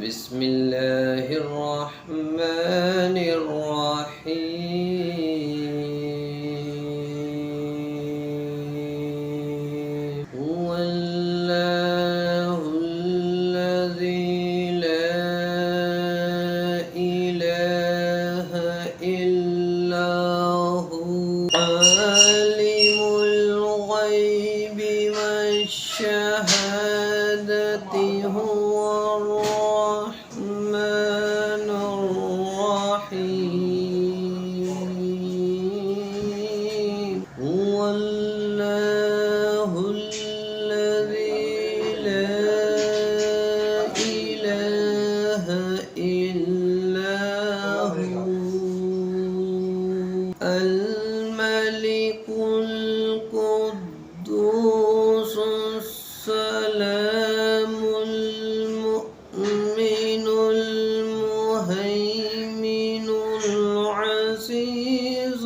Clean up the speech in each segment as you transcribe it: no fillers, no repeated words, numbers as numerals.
بسم الله الرحمن الرحيم هو الله الذي لا إله إلا هو عالم الغيب والشهادة هو الرحمن الرحيم هو الله الذي لا إله إلا هو الملك القدوس السلام المؤمن المهيمن العزيز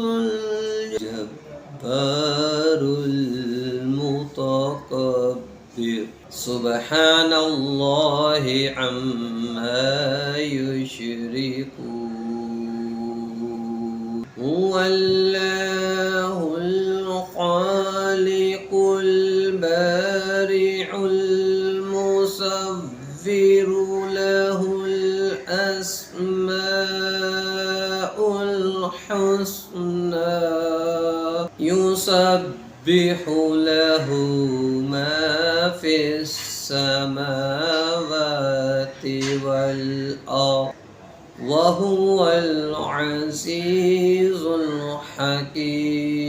الجبار المتكبر سبحان الله عما يشركون هو الله الخالق البارئ المصور له الأسماء الحسنى يسبح له ما في السماوات والأرض وهو العزيز الحكيم